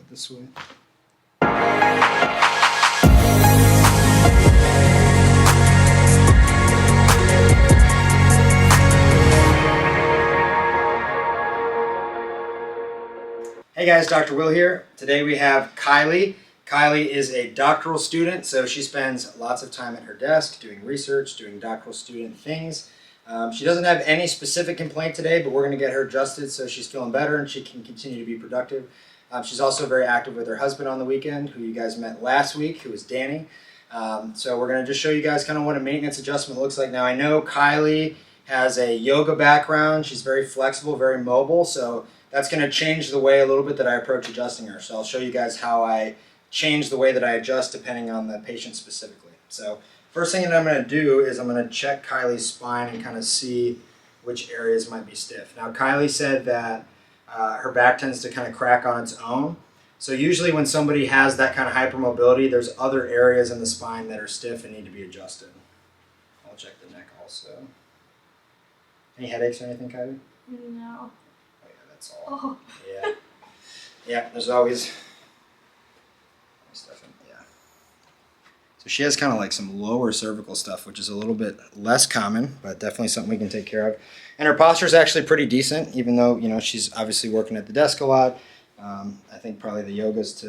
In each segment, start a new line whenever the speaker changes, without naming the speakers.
it this way. Hey guys, Dr. Will here. Today we have Kylie. Kylie is a doctoral student, so she spends lots of time at her desk doing research, doing doctoral student things. She doesn't have any specific complaint today, but we're going to get her adjusted so she's feeling better and she can continue to be productive. She's also very active with her husband on the weekend, who you guys met last week, who was Danny. So we're going to just show you guys kind of what a maintenance adjustment looks like. Now I know Kylie has a yoga background. She's very flexible, very mobile, so that's going to change the way a little bit that I approach adjusting her. So I'll show you guys how I change the way that I adjust depending on the patient specifically. So first thing that I'm going to do is I'm going to check Kylie's spine and kind of see which areas might be stiff. Now Kylie said that her back tends to kind of crack on its own. So usually when somebody has that kind of hypermobility, there's other areas in the spine that are stiff and need to be adjusted. I'll check the neck also. Any headaches or anything, Kylie?
No.
That's all.
Oh.
Yeah. Yeah, there's always stuff in, yeah. So she has kind of like some lower cervical stuff, which is a little bit less common, but definitely something we can take care of. And her posture is actually pretty decent, even though, you know, she's obviously working at the desk a lot. I think probably the yoga's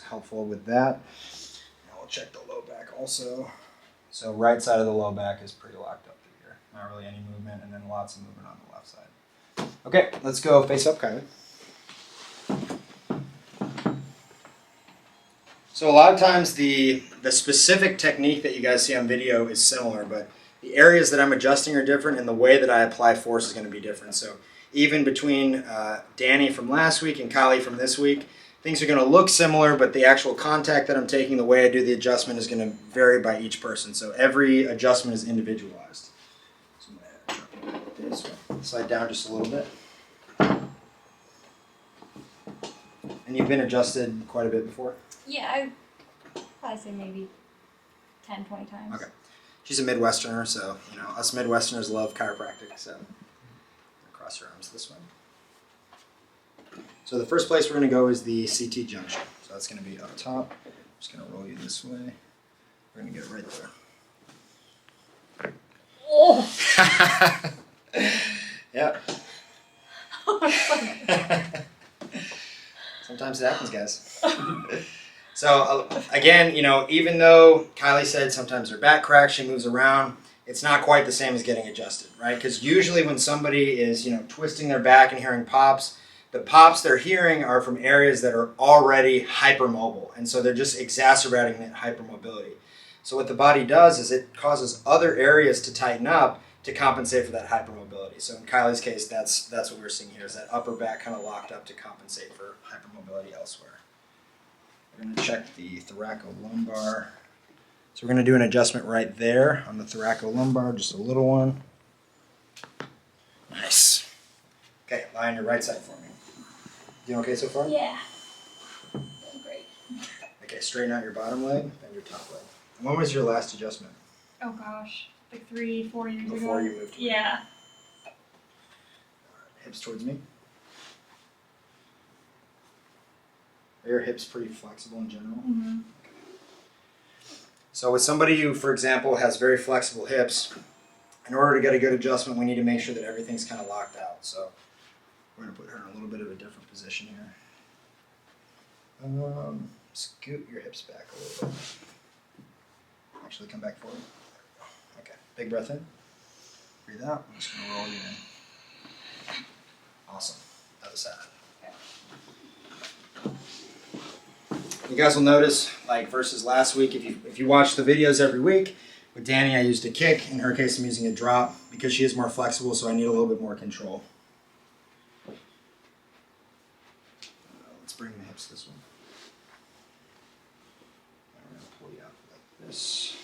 helpful with that. And we'll check the low back also. So right side of the low back is pretty locked up through here. Not really any movement, and then lots of movement on the left side. Okay, let's go face up, Kylie. So a lot of times the specific technique that you guys see on video is similar, but the areas that I'm adjusting are different, and the way that I apply force is going to be different. So even between Danny from last week and Kylie from this week, things are going to look similar, but the actual contact that I'm taking, the way I do the adjustment is going to vary by each person. So every adjustment is individualized. So I'm going to drop it this way. Slide down just a little bit. And you've been adjusted quite a bit before?
Yeah, I'd probably say maybe 10, 20 times.
Okay. She's a Midwesterner, so, you know, us Midwesterners love chiropractic, so cross your arms this way. So the first place we're going to go is the CT junction. So that's going to be up top. I'm just going to roll you this way. We're going to get it right there.
Oh!
Yep. Sometimes it happens, guys. So again, you know, even though Kylie said sometimes her back cracks, she moves around, it's not quite the same as getting adjusted, right? Because usually when somebody is, you know, twisting their back and hearing pops, the pops they're hearing are from areas that are already hypermobile, and so they're just exacerbating that hypermobility. So what the body does is it causes other areas to tighten up to compensate for that hypermobility. So in Kylie's case, that's what we're seeing here, is that upper back kind of locked up to compensate for hypermobility elsewhere. We're going to check the thoracolumbar. So we're going to do an adjustment right there on the thoracolumbar, just a little one. Nice. Okay, lie on your right side for me. Doing okay so far?
Yeah. Doing great.
Okay, straighten out your bottom leg and your top leg. And when was your last adjustment?
Oh gosh, like 3, 4 years ago.
Before you moved to
Yeah.
Hips towards me. Are your hips pretty flexible in general?
Mm-hmm.
So with somebody who, for example, has very flexible hips, in order to get a good adjustment, we need to make sure that everything's kind of locked out. So we're going to put her in a little bit of a different position here. Scoot your hips back a little bit. Actually, come back forward. Okay, big breath in. Breathe out. I'm just going to roll you in. Awesome. Other side. You guys will notice, like versus last week, if you watch the videos every week, with Danny I used a kick. In her case I'm using a drop because she is more flexible, so I need a little bit more control. Let's bring the hips this way. We're going to pull you out like this.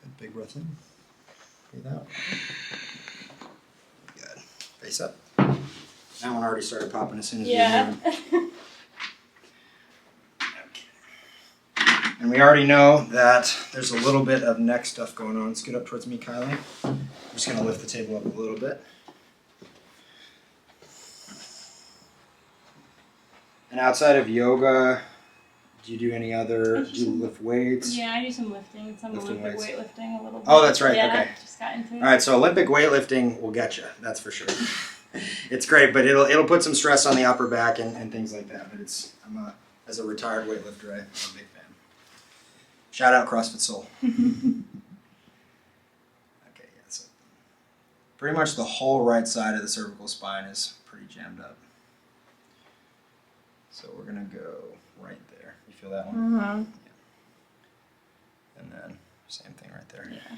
Good, big breath in. Breathe out. Good. Face up. That one already started popping as soon as we moved. And we already know that there's a little bit of neck stuff going on. Scoot up towards me, Kylie. I'm just going to lift the table up a little bit. And outside of yoga, do you do any other? Do you lift weights?
Yeah, I do some lifting, some
Lifting
Olympic
weights.
weightlifting a little bit.
Oh, that's right.
Yeah,
Okay.
Just got into it.
All right. So Olympic weightlifting will get you. That's for sure. It's great, but it'll put some stress on the upper back and things like that. But as a retired weightlifter, I'm a big fan. Shout out CrossFit Soul. Okay, yeah. So pretty much the whole right side of the cervical spine is pretty jammed up. So we're gonna go right there. You feel that one?
Mm-hmm.
Yeah. And then same thing right there.
Yeah.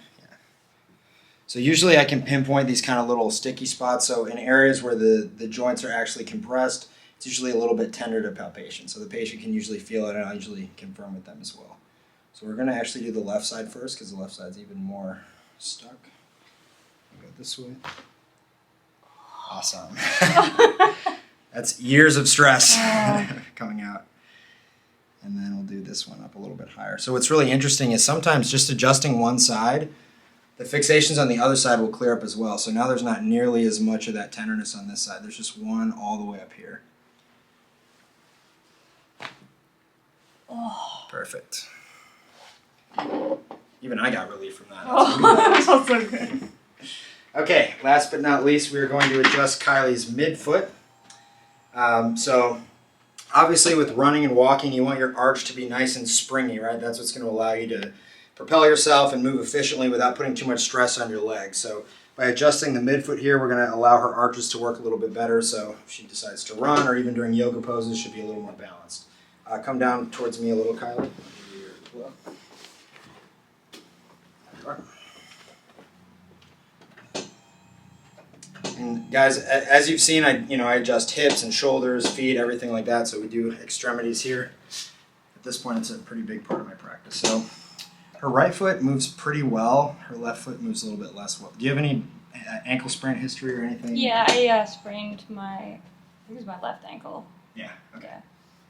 So usually I can pinpoint these kind of little sticky spots. So in areas where the joints are actually compressed, it's usually a little bit tender to palpation. So the patient can usually feel it, and I usually confirm with them as well. So we're going to actually do the left side first because the left side's even more stuck. I'll go this way. Awesome. That's years of stress coming out. And then we'll do this one up a little bit higher. So what's really interesting is sometimes just adjusting one side, the fixations on the other side will clear up as well. So now there's not nearly as much of that tenderness on this side. There's just one all the way up here.
Oh.
Perfect. Even I got relief from that.
That felt so good.
Okay, last but not least, we are going to adjust Kylie's midfoot. So obviously with running and walking, you want your arch to be nice and springy, right? That's what's going to allow you to propel yourself and move efficiently without putting too much stress on your legs. So by adjusting the midfoot here, we're going to allow her arches to work a little bit better. So if she decides to run or even during yoga poses, should be a little more balanced. Come down towards me a little, Kylie. I'll give you your pillow. There you are. And guys, as you've seen, I adjust hips and shoulders, feet, everything like that. So we do extremities here. At this point, it's a pretty big part of my practice. So her right foot moves pretty well. Her left foot moves a little bit less well. Do you have any ankle sprain history or anything?
Yeah, I sprained I think it was my left ankle.
Yeah. Okay.
Yeah.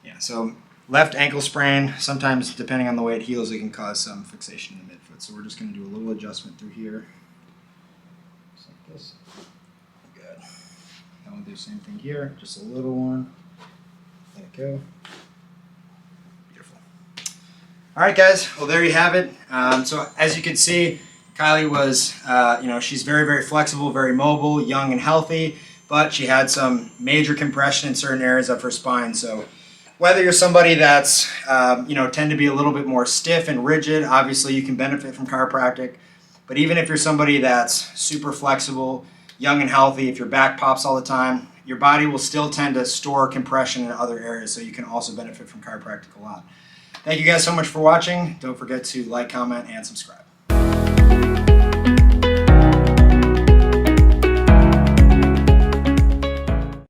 Yeah. So left ankle sprain. Sometimes, depending on the way it heals, it can cause some fixation in the midfoot. So we're just going to do a little adjustment through here, just like this. Good. Now we'll do the same thing here. Just a little one. Let it go. Beautiful. All right, guys. Well, there you have it. So as you can see, Kylie was, she's very, very flexible, very mobile, young and healthy, but she had some major compression in certain areas of her spine. So whether you're somebody that's, tend to be a little bit more stiff and rigid, obviously you can benefit from chiropractic. But even if you're somebody that's super flexible, young and healthy, if your back pops all the time, your body will still tend to store compression in other areas. So you can also benefit from chiropractic a lot. Thank you guys so much for watching. Don't forget to like, comment, and subscribe.